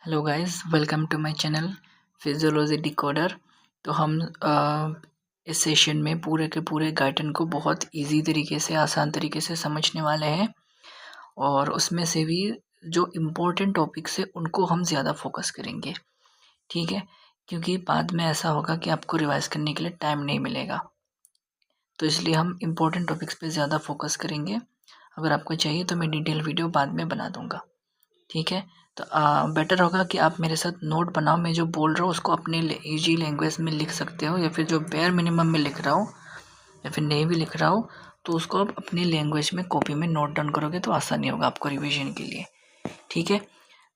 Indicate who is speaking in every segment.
Speaker 1: Hello guys, welcome to my channel physiology decoder. तो हम इस सेशन में पूरे के पूरे गाइडन को बहुत इजी तरीके से, आसान तरीके से समझने वाले हैं और उसमें से भी जो इम्पोर्टेंट टॉपिक्स है उनको हम ज़्यादा फोकस करेंगे, ठीक है। क्योंकि बाद में ऐसा होगा कि आपको रिवाइज करने के लिए टाइम नहीं मिलेगा, तो इसलिए हम इम्पोर्टेंट टॉपिक्स पे ज़्यादा फोकस करेंगे। अगर आपको चाहिए तो मैं डिटेल वीडियो बाद में बना दूँगा, ठीक है। तो बेटर होगा कि आप मेरे साथ नोट बनाओ। मैं जो बोल रहा हूँ उसको अपने ईजी लैंग्वेज में लिख सकते हो, या फिर जो बेयर मिनिमम में लिख रहा हूँ या फिर नहीं भी लिख रहा हूँ तो उसको आप अपनी लैंग्वेज में कॉपी में नोट डाउन करोगे तो आसानी होगा आपको रिवीजन के लिए, ठीक है।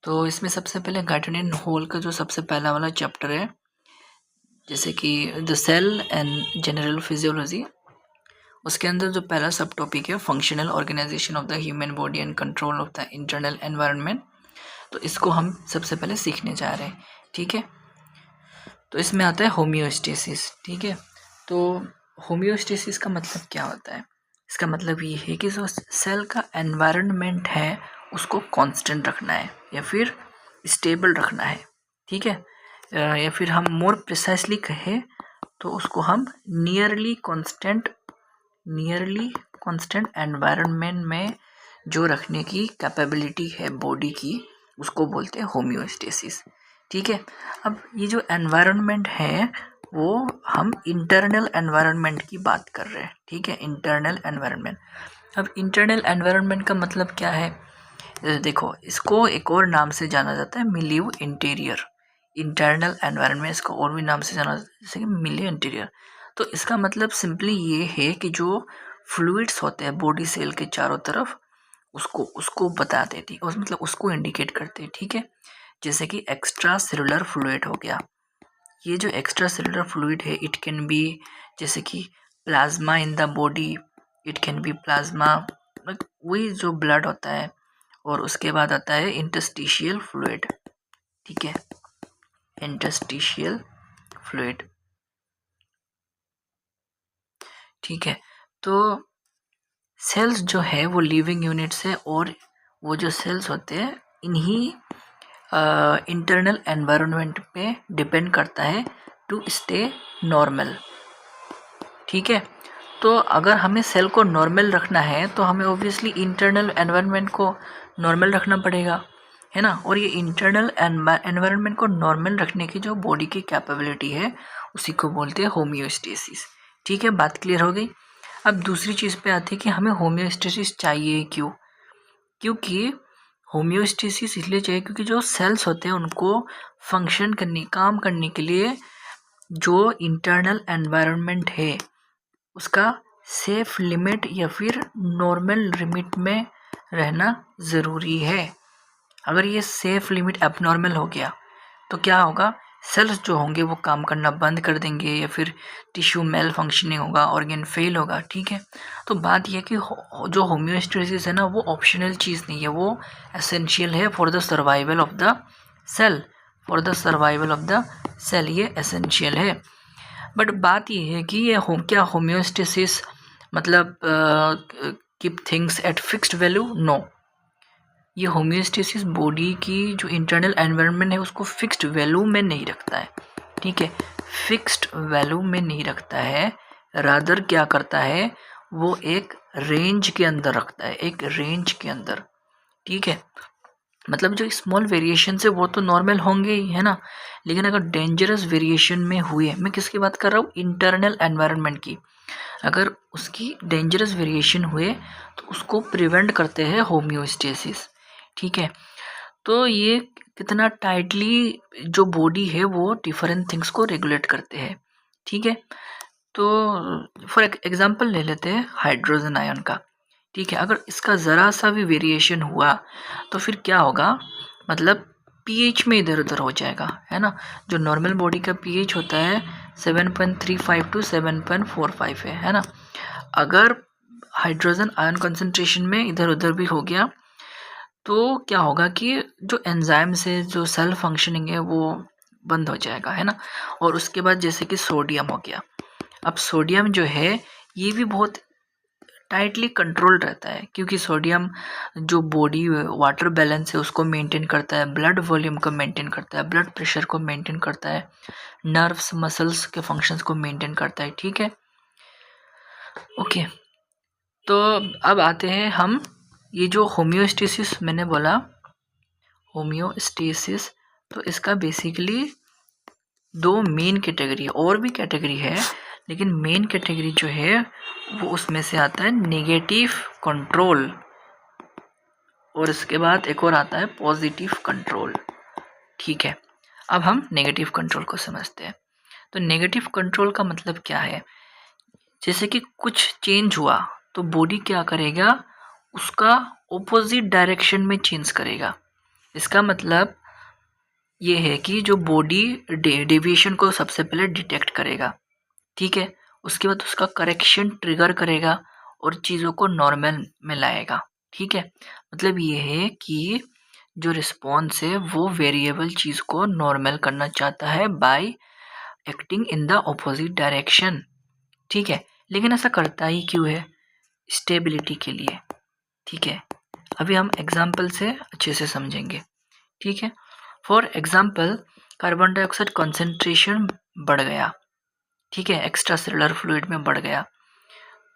Speaker 1: तो इसमें सबसे पहले गाइडेड इन होल का जो सबसे पहला वाला चैप्टर है, जैसे कि the cell and general physiology, उसके अंदर जो पहला सब टॉपिक है functional organisation of the human body and control of the internal environment, तो इसको हम सबसे पहले सीखने जा रहे हैं, ठीक है। तो इसमें आता है होम्योस्टेसिस, ठीक है। तो होम्योस्टेसिस का मतलब क्या होता है? इसका मतलब ये है कि जो सेल का एनवायरनमेंट है उसको कांस्टेंट रखना है या फिर स्टेबल रखना है, ठीक है। या फिर हम मोर प्रिसाइसली कहें तो उसको हम नियरली कांस्टेंट एनवायरनमेंट में जो रखने की कैपेबिलिटी है बॉडी की, उसको बोलते हैं होम्योस्टेसिस, ठीक है। अब ये जो एनवायरनमेंट है वो हम इंटरनल एनवायरनमेंट की बात कर रहे हैं, ठीक है, इंटरनल एनवायरनमेंट। अब इंटरनल एनवायरनमेंट का मतलब क्या है? देखो, इसको एक और नाम से जाना जाता है मिलियू इंटीरियर। इंटरनल एनवायरनमेंट इसको और भी नाम से जाना जाता है, जैसे कि मिलियू इंटीरियर। तो इसका मतलब सिंपली ये है कि जो फ्लूइड्स होते हैं बॉडी सेल के चारों तरफ, उसको बताते थी, उस मतलब उसको इंडिकेट करते हैं, ठीक है। जैसे कि एक्स्ट्रा सेलुलर फ्लूइड हो गया। ये जो एक्स्ट्रा सेलुलर फ्लूइड है, इट कैन बी जैसे कि plasma in the body, it can be plasma, वही जो ब्लड होता है। और उसके बाद आता है इंटरस्टिशियल फ्लूइड, ठीक है, इंटरस्टिशियल फ्लूइड, ठीक है। तो सेल्स जो है वो लिविंग यूनिट्स है और वो जो सेल्स होते हैं इन्हीं इंटरनल एनवायरनमेंट पे डिपेंड करता है टू स्टे नॉर्मल, ठीक है। तो अगर हमें सेल को नॉर्मल रखना है तो हमें ऑब्वियसली इंटरनल एनवायरनमेंट को नॉर्मल रखना पड़ेगा, है ना। और ये इंटरनल एनवायरनमेंट को नॉर्मल रखने की जो बॉडी की कैपेबिलिटी है उसी को बोलते हैं होम्योस्टेसिस, ठीक है। बात क्लियर हो गई। अब दूसरी चीज़ पे आती है कि हमें होम्योस्टेसिस चाहिए क्यों? क्योंकि होम्योस्टेसिस इसलिए चाहिए क्योंकि जो सेल्स होते हैं उनको फंक्शन करने, काम करने के लिए जो इंटरनल एनवायरनमेंट है उसका सेफ लिमिट या फिर नॉर्मल लिमिट में रहना ज़रूरी है। अगर ये सेफ लिमिट एबनॉर्मल हो गया तो क्या होगा? सेल्स जो होंगे वो काम करना बंद कर देंगे या फिर टिश्यू मेल फंक्शनिंग होगा, ऑर्गन फेल होगा, ठीक है। तो बात यह कि जो होम्योस्टेसिस है ना वो ऑप्शनल चीज़ नहीं है, वो एसेंशियल है for the survival of the cell, for the survival of the cell, ये एसेंशियल है। बट बात ये है कि ये क्या होम्योस्टेसिस मतलब keep things at fixed value? No. ये होम्योस्टेसिस बॉडी की जो इंटरनल एनवायरनमेंट है उसको फिक्स्ड वैल्यू में नहीं रखता है, ठीक है, फिक्स्ड वैल्यू में नहीं रखता है। रादर क्या करता है, वो एक रेंज के अंदर रखता है, एक रेंज के अंदर, ठीक है। मतलब जो स्मॉल वेरिएशन है वो तो नॉर्मल होंगे ही, है ना। लेकिन अगर डेंजरस वेरिएशन में हुए, मैं किसकी बात कर रहा हूँ? इंटरनल एनवायरनमेंट की। अगर उसकी डेंजरस वेरिएशन हुए तो उसको प्रिवेंट करते हैं होम्योस्टेसिस, ठीक है। तो ये कितना टाइटली जो बॉडी है वो डिफरेंट थिंग्स को रेगुलेट करते हैं, ठीक है। तो फॉर एग्जांपल ले लेते हैं हाइड्रोजन आयन का, ठीक है। अगर इसका ज़रा सा भी वेरिएशन हुआ तो फिर क्या होगा? मतलब पीएच में इधर उधर हो जाएगा, है ना। जो नॉर्मल बॉडी का पीएच होता है 7.35 टू 7.45 है ना। अगर हाइड्रोजन आयन कंसंट्रेशन में इधर उधर भी हो गया तो क्या होगा कि जो एंजाइम से जो सेल फंक्शनिंग है वो बंद हो जाएगा, है ना। और उसके बाद जैसे कि सोडियम हो गया। अब सोडियम जो है ये भी बहुत टाइटली कंट्रोल रहता है, क्योंकि सोडियम जो बॉडी वाटर बैलेंस है उसको मेंटेन करता है, ब्लड वॉल्यूम को मेंटेन करता है, ब्लड प्रेशर को मेंटेन करता है, नर्व्स मसल्स के फंक्शंस को मेंटेन करता है। ठीक है, ओके। तो अब आते हैं हम, ये जो होम्योस्टेसिस मैंने बोला, होम्योस्टेसिस, तो इसका बेसिकली दो मेन कैटेगरी है, और भी कैटेगरी है, लेकिन मेन कैटेगरी जो है वो उसमें से आता है नेगेटिव कंट्रोल, और इसके बाद एक और आता है पॉजिटिव कंट्रोल। ठीक है, अब हम नेगेटिव कंट्रोल को समझते हैं। तो नेगेटिव कंट्रोल का मतलब क्या है, जैसे कि कुछ चेंज हुआ तो बॉडी क्या करेगा, उसका ऑपोजिट डायरेक्शन में चेंज करेगा। इसका मतलब ये है कि जो बॉडी डेविएशन को सबसे पहले डिटेक्ट करेगा, ठीक है, उसके बाद उसका करेक्शन ट्रिगर करेगा और चीज़ों को नॉर्मल में लाएगा। ठीक है, मतलब ये है कि जो रिस्पॉन्स है वो वेरिएबल चीज़ को नॉर्मल करना चाहता है bye acting in the opposite direction. ठीक है, लेकिन ऐसा करता ही क्यों है, स्टेबिलिटी के लिए। ठीक है, अभी हम एग्जाम्पल से अच्छे से समझेंगे। ठीक है, for example carbon dioxide concentration बढ़ गया, ठीक है, एक्स्ट्रा सेलुलर फ्लूइड में बढ़ गया,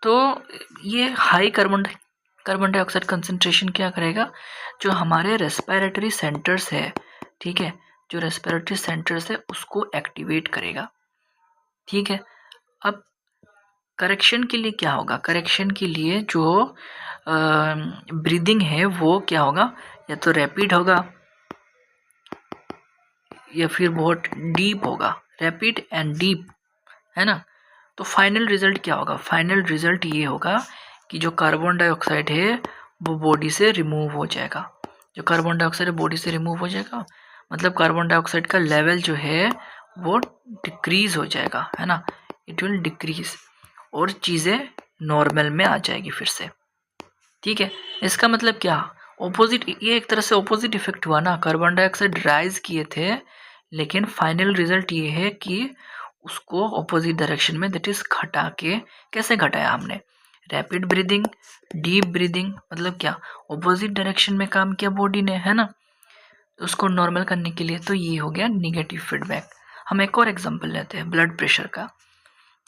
Speaker 1: तो ये हाई कार्बन डाइऑक्साइड कंसंट्रेशन क्या करेगा, जो हमारे रेस्पिरेटरी सेंटर्स है, ठीक है, जो रेस्पिरेटरी सेंटर्स है उसको एक्टिवेट करेगा। ठीक है, अब करेक्शन के लिए क्या होगा, करेक्शन के लिए जो ब्रीदिंग है वो क्या होगा, या तो रैपिड होगा या फिर बहुत डीप होगा, रैपिड एंड डीप, है ना। तो फाइनल रिजल्ट क्या होगा, फाइनल रिजल्ट ये होगा कि जो कार्बन डाइऑक्साइड है वो बॉडी से रिमूव हो जाएगा। जो कार्बन डाइऑक्साइड बॉडी से रिमूव हो जाएगा, मतलब कार्बन डाइऑक्साइड का लेवल जो है वो डिक्रीज हो जाएगा, है ना, इट विल डिक्रीज, और चीज़ें नॉर्मल में आ जाएगी फिर से। ठीक है, इसका मतलब क्या, ऑपोजिट, ये एक तरह से ऑपोजिट इफेक्ट हुआ ना, कार्बन डाइऑक्साइड राइज किए थे, लेकिन फाइनल रिजल्ट ये है कि उसको ऑपोजिट डायरेक्शन में, दैट इज घटा के, कैसे घटाया हमने, रैपिड ब्रीदिंग, डीप ब्रीदिंग, मतलब क्या, ऑपोजिट डायरेक्शन में काम किया बॉडी ने, है ना, उसको नॉर्मल करने के लिए। तो ये हो गया निगेटिव फीडबैक। हम एक और एग्जांपल लेते हैं ब्लड प्रेशर का।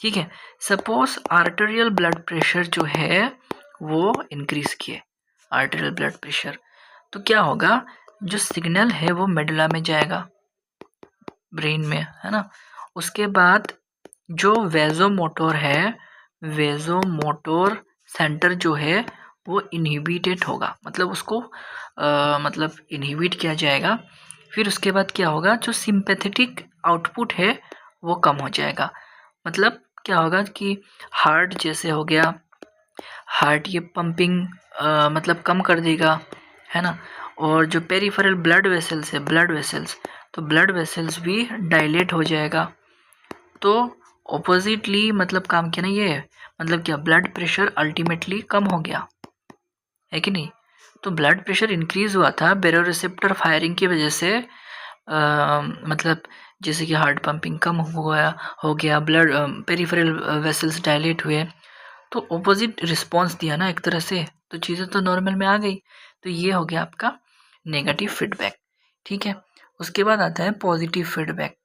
Speaker 1: ठीक है, सपोज आर्टेरियल ब्लड प्रेशर जो है वो इंक्रीज किए, आर्टेरियल ब्लड प्रेशर, तो क्या होगा, जो सिग्नल है वो मेडुला में जाएगा, ब्रेन में, है ना। उसके बाद जो वेजोमोटर है, वेजोमोटर सेंटर जो है वो इनहिबिटेड होगा, मतलब उसको मतलब इनहिबिट किया जाएगा। फिर उसके बाद क्या होगा, जो सिंपैथेटिक आउटपुट है वो कम हो जाएगा, मतलब क्या होगा कि हार्ट जैसे हो गया, हार्ट ये पंपिंग मतलब कम कर देगा, है ना। और जो पेरिफेरल ब्लड वेसल्स है, ब्लड वेसल्स, तो ब्लड वेसल्स भी डायलेट हो जाएगा। तो ऑपोजिटली मतलब काम किया ना ये, मतलब क्या, ब्लड प्रेशर अल्टीमेटली कम हो गया, है कि नहीं। तो ब्लड प्रेशर इंक्रीज हुआ था बेरोरिसेप्टर फायरिंग की वजह से, मतलब जैसे कि हार्ट पंपिंग कम हो गया, ब्लड पेरिफेरल वेसल्स डायलेट हुए, तो ऑपोजिट रिस्पॉन्स दिया ना एक तरह से, तो चीज़ें तो नॉर्मल में आ गई। तो ये हो गया आपका नेगेटिव फीडबैक। ठीक है, उसके बाद आता है पॉजिटिव फीडबैक।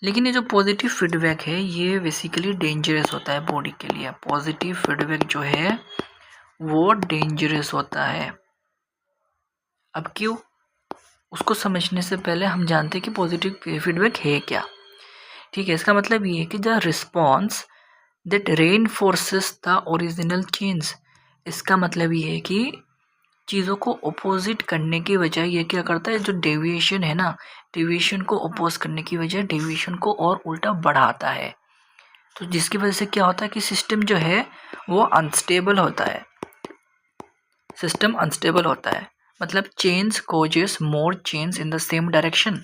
Speaker 1: लेकिन ये जो पॉजिटिव फीडबैक है ये बेसिकली डेंजरस होता है बॉडी के लिए। पॉजिटिव फीडबैक जो है वो डेंजरस होता है। अब क्यों, उसको समझने से पहले हम जानते हैं कि पॉजिटिव फीडबैक है क्या। ठीक है, इसका मतलब ये है कि the response that reinforces the original change. इसका मतलब ये है कि चीज़ों को अपोजिट करने की बजाय ये क्या करता है, जो डेविएशन है ना, डेविएशन को अपोज करने की बजाय डेविएशन को और उल्टा बढ़ाता है। तो जिसकी वजह से क्या होता है कि सिस्टम जो है वो अनस्टेबल होता है, सिस्टम अनस्टेबल होता है, मतलब change causes more change in the same direction.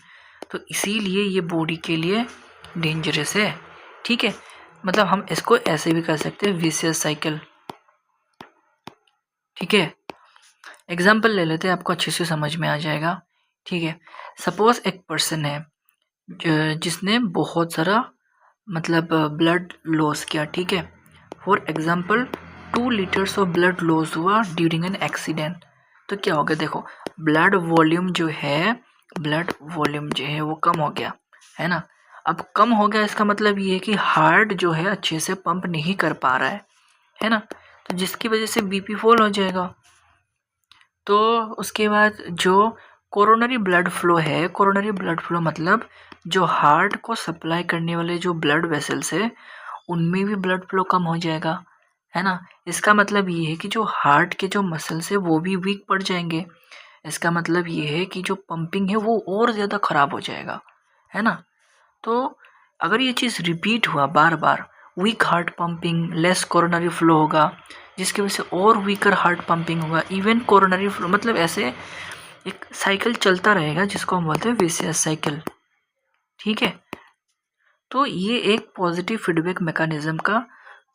Speaker 1: तो इसीलिए ये बॉडी के लिए डेंजरस है। ठीक है, मतलब हम इसको ऐसे भी कर सकते हैं, विशियस साइकिल। ठीक है, एग्जाम्पल ले लेते हैं, आपको अच्छे से समझ में आ जाएगा। ठीक है, सपोज एक पर्सन है जिसने बहुत सारा मतलब ब्लड लॉस किया। ठीक है, for example 2 litres of blood loss हुआ ड्यूरिंग एन एक्सीडेंट, तो क्या हो गया, देखो ब्लड वॉल्यूम जो है वो कम हो गया, है ना। अब कम हो गया इसका मतलब ये है कि हार्ट जो है अच्छे से पंप नहीं कर पा रहा है ना, तो जिसकी वजह से बीपी फॉल हो जाएगा। तो उसके बाद जो कोरोनरी ब्लड फ्लो मतलब जो हार्ट को सप्लाई करने वाले जो ब्लड वेसल्स है उनमें भी ब्लड फ्लो कम हो जाएगा, है ना। इसका मतलब ये है कि जो हार्ट के जो मसल्स है वो भी वीक पड़ जाएंगे। इसका मतलब ये है कि जो पंपिंग है वो और ज़्यादा ख़राब हो जाएगा, है ना। तो अगर ये चीज़ रिपीट हुआ बार बार, weak heart pumping, less coronary flow होगा, जिसकी वजह से और वीकर हार्ट पंपिंग होगा, इवन कोरोनरी फ्लो, मतलब ऐसे एक साइकिल चलता रहेगा जिसको हम बोलते हैं विशियस साइकिल, ठीक है। तो ये एक पॉजिटिव फीडबैक मैकेनिज्म का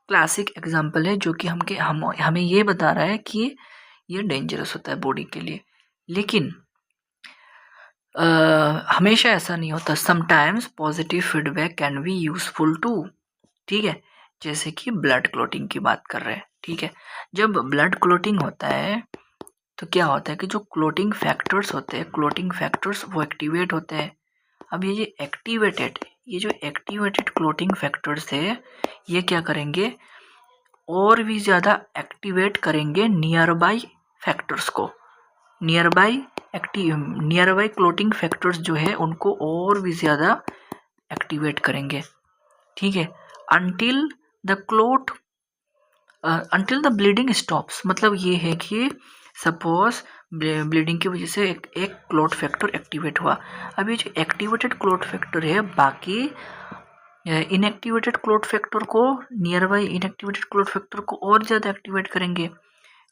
Speaker 1: क्लासिक एग्जांपल है जो कि हमें ये बता रहा है कि ये डेंजरस होता है बॉडी के लिए। लेकिन हमेशा ऐसा नहीं होता, sometimes positive feedback can be useful too, ठीक है। जैसे कि ब्लड क्लॉटिंग की बात कर रहे हैं, ठीक है। जब ब्लड क्लॉटिंग होता है तो क्या होता है कि जो क्लॉटिंग फैक्टर्स होते हैं, वो एक्टिवेट होते हैं। अब ये जो एक्टिवेटेड क्लॉटिंग फैक्टर्स है ये क्या करेंगे, और भी ज़्यादा एक्टिवेट करेंगे नियर बाई फैक्टर्स को। नियर बाई क्लॉटिंग फैक्टर्स जो है उनको और भी ज़्यादा एक्टिवेट करेंगे, ठीक है। अंटिल द ब्लीडिंग स्टॉप्स, मतलब ये है कि सपोज ब्लीडिंग की वजह से एक क्लॉट फैक्टर एक्टिवेट हुआ। अब ये जो एक्टिवेटेड क्लॉट फैक्टर है बाकी इनएक्टिवेटेड क्लॉट फैक्टर को, near by inactivated clot factor को और ज़्यादा एक्टिवेट करेंगे,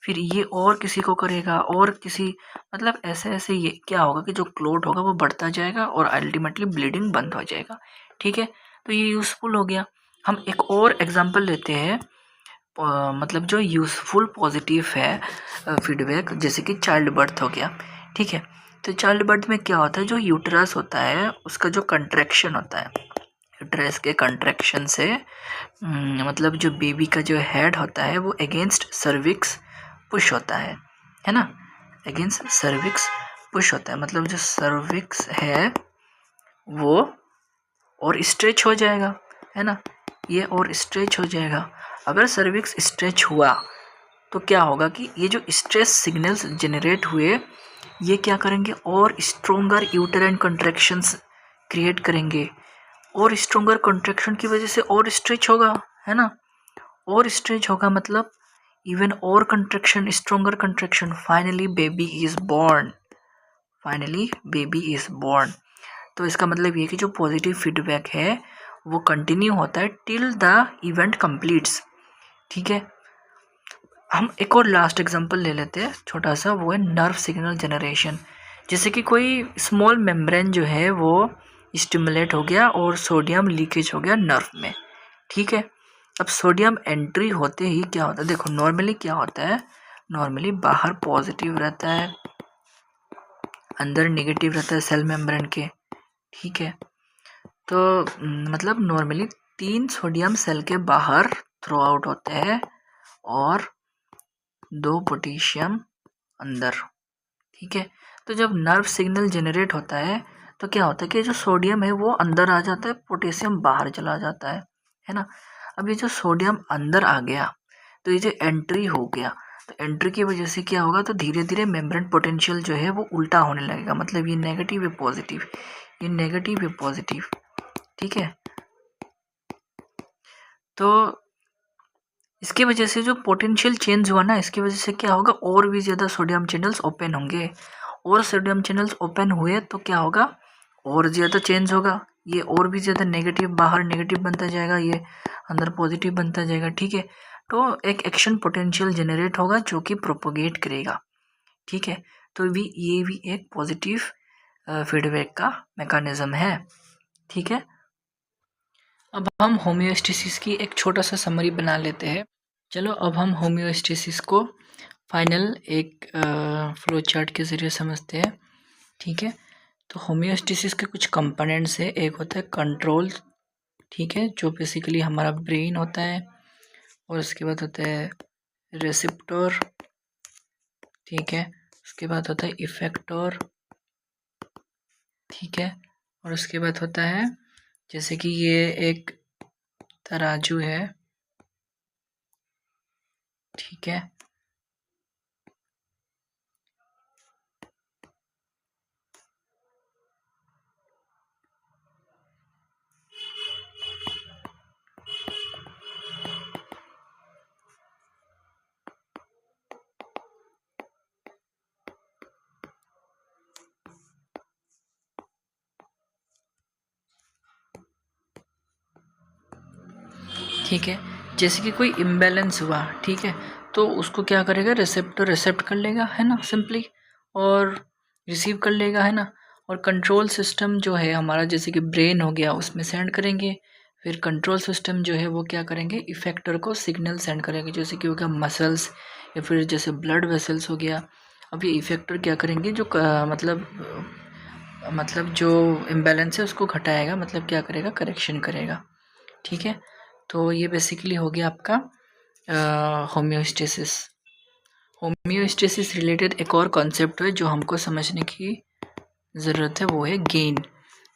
Speaker 1: फिर ये और किसी को करेगा और किसी, मतलब ऐसे ऐसे ये क्या होगा कि जो क्लॉट होगा वो बढ़ता जाएगा और अल्टीमेटली ब्लीडिंग बंद हो जाएगा, ठीक है। तो ये यूज़फुल हो गया। हम एक और एग्जांपल लेते हैं, मतलब जो यूज़फुल पॉजिटिव है फीडबैक, जैसे कि चाइल्ड बर्थ हो गया, ठीक है। तो चाइल्ड बर्थ में क्या होता है, जो यूट्रस होता है उसका जो कंट्रैक्शन होता है, यूट्रस के कंट्रैक्शन से मतलब जो बेबी का जो हेड होता है वो अगेंस्ट सर्विक्स पुश होता है ना, अगेंस्ट सर्विक्स पुश होता है, मतलब जो सर्विक्स है वो और स्ट्रेच हो जाएगा, है ना, ये और स्ट्रेच हो जाएगा। अगर सर्विक्स स्ट्रेच हुआ तो क्या होगा कि ये जो स्ट्रेस सिग्नल्स जनरेट हुए ये क्या करेंगे, और स्ट्रोंगर यूटेराइन कंट्रैक्शंस क्रिएट करेंगे, और स्ट्रोंगर कंट्रैक्शन की वजह से और स्ट्रेच होगा, है ना, और स्ट्रेच होगा मतलब इवन और contraction, stronger contraction, finally baby is born. तो इसका मतलब ये कि जो पॉजिटिव फीडबैक है वो कंटिन्यू होता है टिल द इवेंट कंप्लीट्स, ठीक है। हम एक और लास्ट एग्जांपल ले लेते हैं छोटा सा, वो है नर्व सिग्नल जनरेशन। जैसे कि कोई स्मॉल मेम्ब्रेन जो है वो स्टिमुलेट हो गया और सोडियम लीकेज हो गया नर्व में, ठीक है। अब सोडियम एंट्री होते ही क्या होता है, देखो नॉर्मली क्या होता है, नॉर्मली बाहर पॉजिटिव रहता है, अंदर नेगेटिव रहता है सेल मेम्ब्रेन के, ठीक है। तो मतलब नॉर्मली 3 सोडियम सेल के बाहर थ्रो आउट होते हैं और 2 पोटेशियम अंदर, ठीक है। तो जब नर्व सिग्नल जनरेट होता है तो क्या होता है कि जो सोडियम है वो अंदर आ जाता है, पोटेशियम बाहर चला जाता है ना। अब ये जो सोडियम अंदर आ गया तो ये जो एंट्री हो गया, तो एंट्री की वजह से क्या होगा, तो धीरे धीरे मेम्ब्रेन पोटेंशियल जो है वो उल्टा होने लगेगा, मतलब ये नेगेटिव है पॉजिटिव, ये नेगेटिव है पॉजिटिव, ठीक है। तो इसकी वजह से जो पोटेंशियल चेंज हुआ ना, इसकी वजह से क्या होगा, और भी ज़्यादा सोडियम चैनल्स ओपन होंगे, और सोडियम चैनल्स ओपन हुए तो क्या होगा, और ज़्यादा चेंज होगा, ये और भी ज़्यादा नेगेटिव, बाहर नेगेटिव बनता जाएगा, ये अंदर पॉजिटिव बनता जाएगा, ठीक है। तो एक एक्शन पोटेंशियल जनरेट होगा जो कि प्रोपोगेट करेगा, ठीक है। तो ये भी एक पॉजिटिव फीडबैक का मैकेनिज्म है, ठीक है। अब हम होम्योस्टेसिस की एक छोटा सा समरी बना लेते हैं। चलो अब हम होम्योस्टेसिस को फाइनल एक फ्लो चार्ट के ज़रिए समझते हैं, ठीक है। तो होम्योस्टेसिस के कुछ कंपोनेंट्स है, एक होता है कंट्रोल, ठीक है, जो बेसिकली हमारा ब्रेन होता है, और उसके बाद होता है रेसिप्टर, ठीक है। उसके बाद होता है इफेक्टर, ठीक है। और उसके बाद होता है जैसे कि ये एक तराजू है, ठीक है। ठीक है, जैसे कि कोई इम्बैलेंस हुआ, ठीक है, तो उसको क्या करेगा, रिसेप्टर रिसेप्ट कर लेगा, है ना, सिंपली, और रिसीव कर लेगा, है ना। और कंट्रोल सिस्टम जो है हमारा, जैसे कि ब्रेन हो गया, उसमें सेंड करेंगे। फिर कंट्रोल सिस्टम जो है वो क्या करेंगे, इफेक्टर को सिग्नल सेंड करेंगे, जैसे कि हो गया मसल्स, या फिर जैसे ब्लड वेसल्स हो गया। अब ये इफेक्टर क्या करेंगे, जो मतलब जो इम्बैलेंस है उसको घटाएगा, मतलब क्या करेगा, करेक्शन करेगा, ठीक है। तो ये बेसिकली हो गया आपका होम्योस्टेसिस। होम्योस्टेसिस रिलेटेड एक और कॉन्सेप्ट है जो हमको समझने की ज़रूरत है, वो है गेन,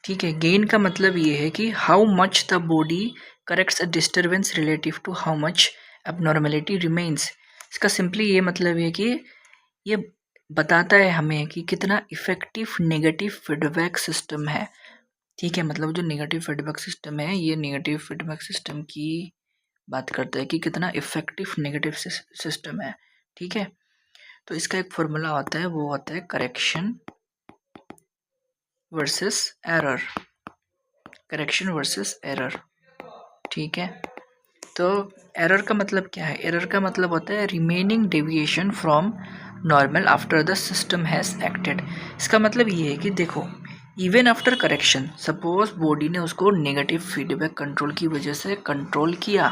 Speaker 1: ठीक है। गेन का मतलब ये है कि how much the body corrects a disturbance relative to how much abnormality remains. इसका सिंपली ये मतलब है कि ये बताता है हमें कि कितना इफेक्टिव नेगेटिव फीडबैक सिस्टम है, ठीक है। मतलब जो नेगेटिव फीडबैक सिस्टम है, ये नेगेटिव फीडबैक सिस्टम की बात करता है कि कितना इफेक्टिव नेगेटिव सिस्टम है, ठीक है। तो इसका एक फॉर्मूला होता है, वो होता है correction versus error, correction versus error, ठीक है। तो एरर का मतलब क्या है, एरर का मतलब होता है remaining deviation from normal after the system has acted. इसका मतलब ये है कि देखो, even after correction, suppose body ने उसको नेगेटिव फीडबैक कंट्रोल की वजह से कंट्रोल किया,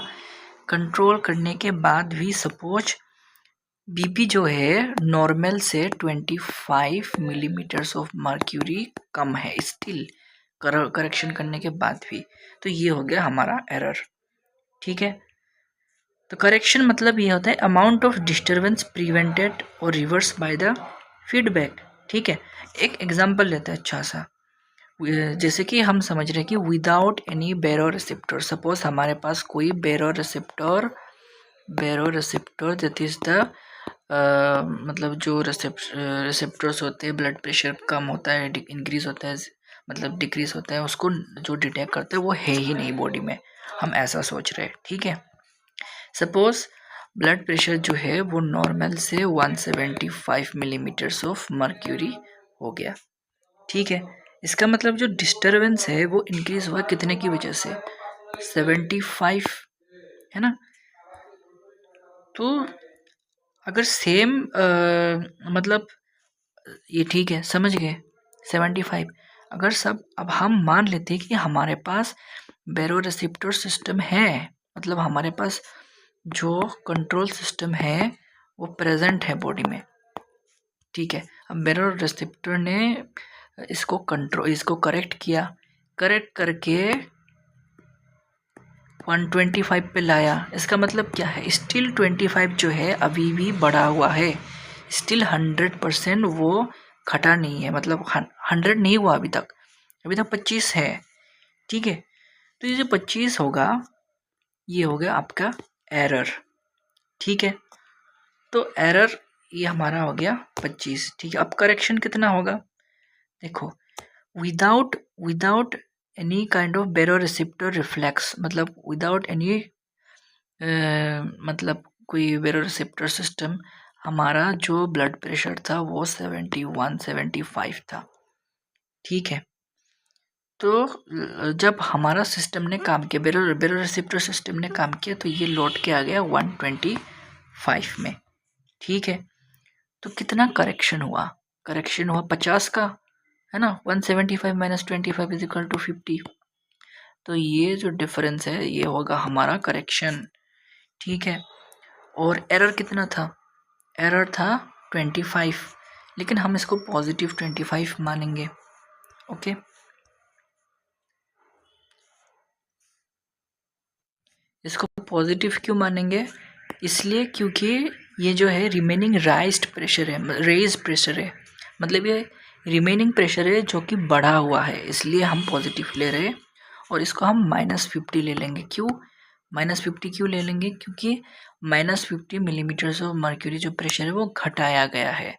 Speaker 1: कंट्रोल करने के बाद भी सपोज बीपी जो है नॉर्मल से 25 मिलीमीटर्स ऑफ मर्क्यूरी कम है स्टिल, करेक्शन करने के बाद भी, तो ये हो गया हमारा एरर, ठीक है। तो करेक्शन मतलब ये होता है अमाउंट ऑफ डिस्टर्बेंस प्रिवेंटेड और रिवर्स बाय द फीडबैक, ठीक है। एक एग्जांपल लेते हैं अच्छा सा, जैसे कि हम समझ रहे हैं कि विदाउट एनी बेरो रिसेप्टर, सपोज हमारे पास कोई बेरो रिसेप्टर दैट इज द मतलब जो रिसेप्टर्स होते हैं, ब्लड प्रेशर कम होता है, इंक्रीज होता है, मतलब डिक्रीज होता है, उसको जो डिटेक्ट करते हैं वो है ही नहीं बॉडी में, हम ऐसा सोच रहे हैं, ठीक है। सपोज ब्लड प्रेशर जो है वो नॉर्मल से 175 मिलीमीटर्स ऑफ मर्क्यूरी हो गया, ठीक है। इसका मतलब जो डिस्टरबेंस है वो इंक्रीज हुआ कितने की वजह से, 75, है ना। तो अगर सेम मतलब ये ठीक है, समझ गए, 75, अगर सब, अब हम मान लेते हैं कि हमारे पास बैरो रिसेप्टर सिस्टम है, मतलब हमारे पास जो कंट्रोल सिस्टम है वो प्रेजेंट है बॉडी में, ठीक है। अब बैरो रिसेप्टर ने इसको करेक्ट किया, करेक्ट करके 125 पे लाया, इसका मतलब क्या है, स्टिल 25 जो है अभी भी बढ़ा हुआ है, स्टिल 100% वो घटा नहीं है, मतलब 100 नहीं हुआ अभी तक, अभी तक 25 है, ठीक है। तो ये जो 25 होगा, ये हो गया आपका एरर, ठीक है। तो एरर ये हमारा हो गया 25, ठीक है। अब करेक्शन कितना होगा, देखो, without without any kind of बेरो रिसेप्टर रिफ्लेक्स, मतलब विदाउट एनी मतलब कोई बेरो रिसेप्टर सिस्टम, हमारा जो ब्लड प्रेशर था वो 71-75 था, ठीक है। तो जब हमारा सिस्टम ने काम किया, बेरो रिसेप्टर सिस्टम ने काम किया, तो ये लौट के आ गया 125 में, ठीक है। तो कितना करेक्शन हुआ, करेक्शन हुआ 50 का, है ना, 175 माइनस 25 इज इक्वल टू 50, तो ये जो डिफरेंस है ये होगा हमारा करेक्शन, ठीक है। और एरर कितना था, एरर था 25, लेकिन हम इसको पॉजिटिव 25 मानेंगे, ओके। इसको पॉजिटिव क्यों मानेंगे, इसलिए क्योंकि ये जो है रिमेनिंग रेज्ड प्रेशर है, मतलब ये रिमेनिंग प्रेशर है जो कि बढ़ा हुआ है, इसलिए हम पॉजिटिव ले रहे हैं। और इसको हम -50 ले लेंगे। क्यों -50 क्यों ले लेंगे? क्योंकि -50 मिलीमीटर्स ऑफ मर्क्यूरी जो प्रेशर है वो घटाया गया है,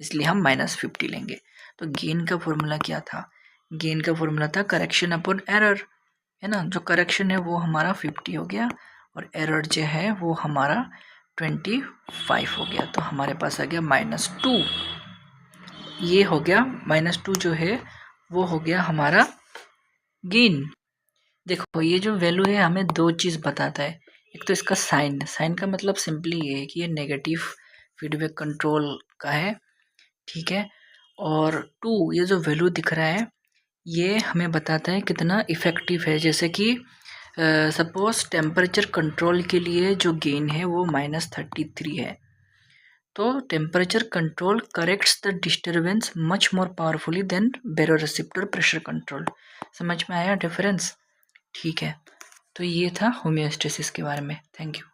Speaker 1: इसलिए हम -50 लेंगे। तो गेन का फॉर्मूला क्या था? गेन का फॉर्मूला था करेक्शन अपॉन एरर, है ना। जो करेक्शन है वो हमारा 50 हो गया और एरर जो है वो हमारा 25 हो गया। तो हमारे पास आ गया -2। ये हो गया -2 जो है वो हो गया हमारा गेन। देखो ये जो वैल्यू है हमें दो चीज़ बताता है। एक तो इसका साइन का मतलब सिंपली ये है कि ये नेगेटिव फीडबैक कंट्रोल का है, ठीक है। और 2 ये जो वैल्यू दिख रहा है ये हमें बताता है कितना इफ़ेक्टिव है। जैसे कि सपोज टेम्परेचर कंट्रोल के लिए जो गेन है वो -33 है, तो temperature control corrects the disturbance much more powerfully than baroreceptor pressure control. समझ में आया डिफरेंस? ठीक है, तो ये था होम्योस्टेसिस के बारे में। Thank you.